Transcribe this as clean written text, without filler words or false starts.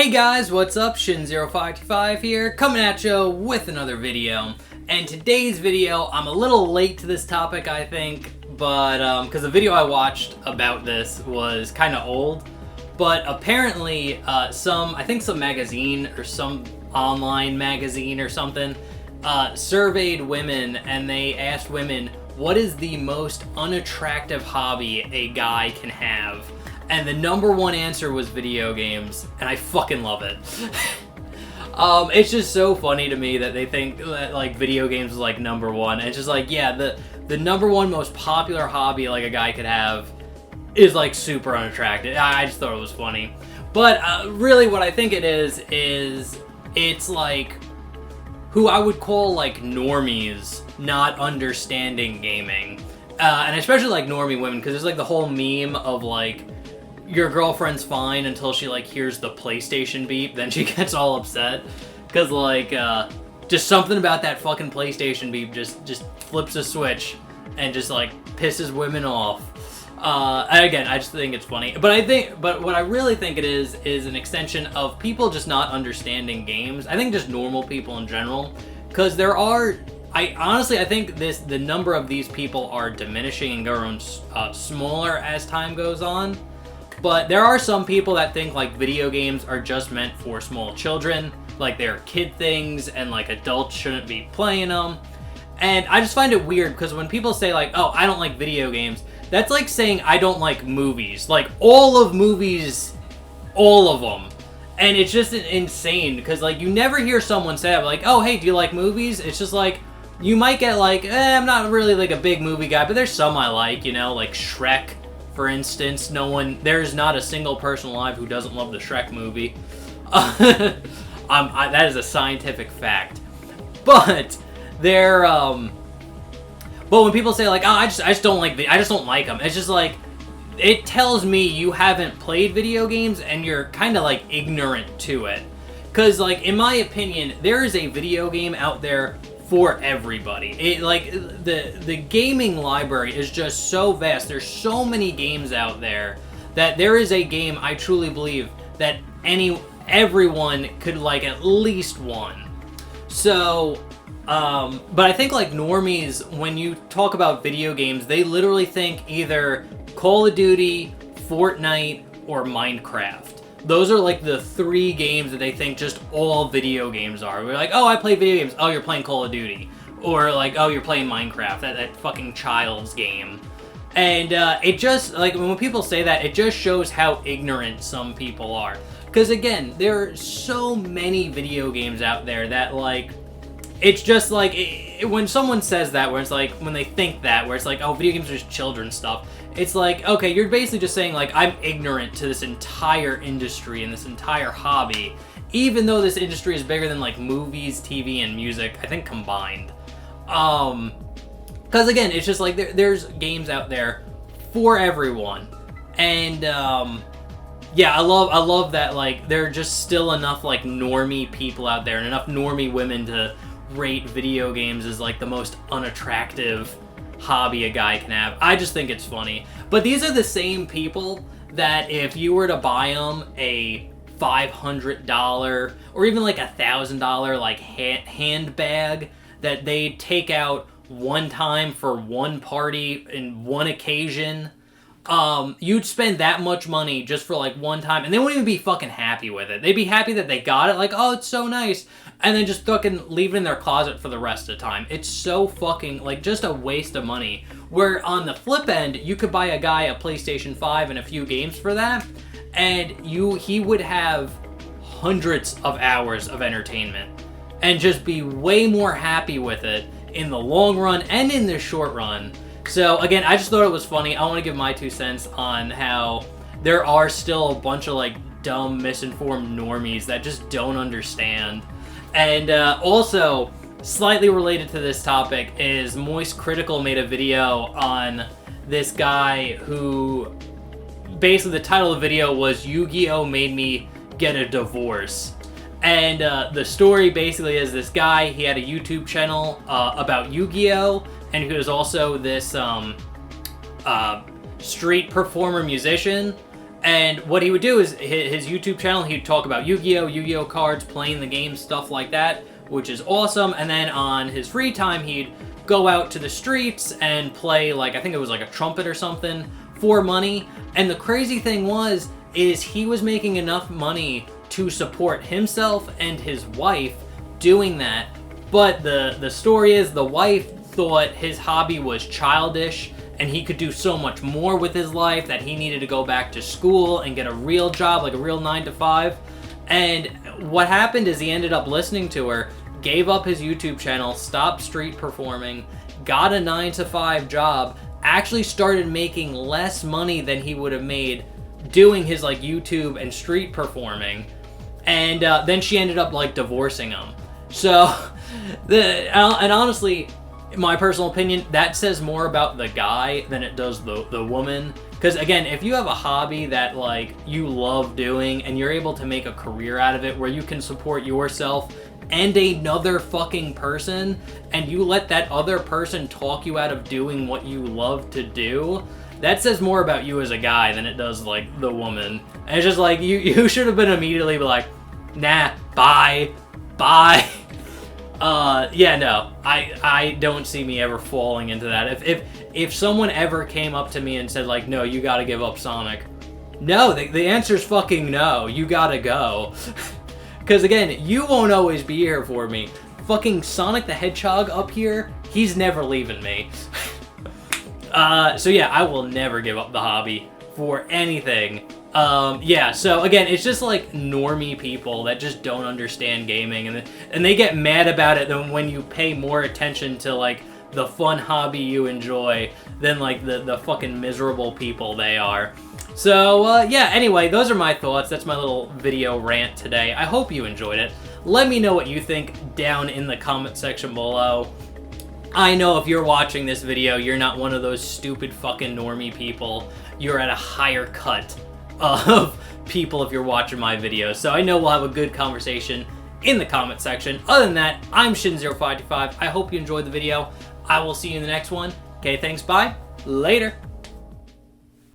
Hey guys, what's up? Shin0525 here, coming at you with another video. And today's video, I'm a little late to this topic, I think, but because the video I watched about this was kind of old. But apparently, some magazine or some online magazine or something surveyed women, and they asked women, what is the most unattractive hobby a guy can have? And the number one answer was video games, and I fucking love it. It's just so funny to me that they think that, like, video games is, like, number one. It's just like, yeah, the number one most popular hobby, like, a guy could have is, like, super unattractive. I just thought it was funny. But, really what I think it is it's, like, who I would call, like, normies not understanding gaming. And especially, like, normie women, because there's, like, the whole meme of, like, your girlfriend's fine until she, like, hears the PlayStation beep, then she gets all upset. Because, like, just something about that fucking PlayStation beep just flips a switch and just, like, pisses women off. And again, I just think it's funny. But what I really think it is an extension of people just not understanding games. I think just normal people in general. Because I think the number of these people are diminishing and growing smaller as time goes on. But there are some people that think, like, video games are just meant for small children, like they're kid things, and, like, adults shouldn't be playing them. And I just find it weird, because when people say, like, oh, I don't like video games, that's like saying I don't like movies. Like, all of movies, all of them. And it's just insane, because, like, you never hear someone say that, like, oh, hey, do you like movies? It's just like, you might get, like, I'm not really, like, a big movie guy, but there's some I like, you know, like Shrek. For instance, there's not a single person alive who doesn't love the Shrek movie. That is a scientific fact. But but when people say, like, oh, I just don't like them, it's just like, it tells me you haven't played video games and you're kind of, like, ignorant to it. Because, like, in my opinion, there is a video game out there for everybody. The gaming library is just so vast. There's so many games out there that there is a game, I truly believe, that everyone could like at least one. So, but I think, like, normies, when you talk about video games, they literally think either Call of Duty, Fortnite, or Minecraft. Those are, like, the three games that they think just all video games are. We're like, oh, I play video games. Oh, you're playing Call of Duty. Or, like, oh, you're playing Minecraft, that fucking child's game. And it just, like, when people say that, it just shows how ignorant some people are. Because, again, there are so many video games out there that, like, it's just, like, when someone says that, where it's, like, when they think that, where it's, like, oh, video games are just children's stuff, it's like, okay, you're basically just saying, like, I'm ignorant to this entire industry and this entire hobby, even though this industry is bigger than, like, movies, TV, and music, I think, combined. Because, again, it's just, like, there's games out there for everyone. And, yeah, I love that, like, there are just still enough, like, normie people out there and enough normie women to rate video games as, like, the most unattractive hobby a guy can have. I just think it's funny. But these are the same people that if you were to buy them a $500 or even like $1,000 like handbag that they take out one time for one party in one occasion, you'd spend that much money just for, like, one time, and they wouldn't even be fucking happy with it. They'd be happy that they got it, like, oh, it's so nice, and then just fucking leave it in their closet for the rest of the time. It's so fucking, like, just a waste of money. Where on the flip end, you could buy a guy a PlayStation 5 and a few games for that, and he would have hundreds of hours of entertainment, and just be way more happy with it in the long run and in the short run. So, again, I just thought it was funny. I want to give my 2 cents on how there are still a bunch of, like, dumb, misinformed normies that just don't understand. And also, slightly related to this topic is Moist Critical made a video on this guy who, basically the title of the video was Yu-Gi-Oh! Made Me Get a Divorce. And the story basically is this guy, he had a YouTube channel about Yu-Gi-Oh! And he was also this street performer musician. And what he would do is his YouTube channel, he'd talk about Yu-Gi-Oh cards, playing the game, stuff like that, which is awesome. And then on his free time, he'd go out to the streets and play, like, I think it was like a trumpet or something for money. And the crazy thing is he was making enough money to support himself and his wife doing that. But the story is the wife thought his hobby was childish and he could do so much more with his life, that he needed to go back to school and get a real job, like a real 9-to-5. And what happened is he ended up listening to her, gave up his YouTube channel, stopped street performing, got a 9-to-5 job, actually started making less money than he would have made doing his like YouTube and street performing. And then she ended up like divorcing him. So, and honestly, in my personal opinion, that says more about the guy than it does the woman. Because again, if you have a hobby that like you love doing and you're able to make a career out of it where you can support yourself and another fucking person, and you let that other person talk you out of doing what you love to do, that says more about you as a guy than it does like the woman. And it's just like you should have been immediately like, nah, bye. Yeah, no, I don't see me ever falling into that. If someone ever came up to me and said like, no, you gotta give up Sonic, no, the answer's fucking no, you gotta go. Because again, you won't always be here for me. Fucking Sonic the Hedgehog up here, he's never leaving me. So yeah, I will never give up the hobby for anything. Yeah, so again, it's just like normie people that just don't understand gaming, and they get mad about it when you pay more attention to like the fun hobby you enjoy than like the fucking miserable people they are. So yeah, anyway, those are my thoughts. That's my little video rant today. I hope you enjoyed it. Let me know what you think down in the comment section below. I know if you're watching this video, you're not one of those stupid fucking normie people. You're at a higher cut of people if you're watching my videos. So I know we'll have a good conversation in the comment section. Other than that, I'm Shin0525. I hope you enjoyed the video. I will see you in the next one. Okay, thanks, bye. Later.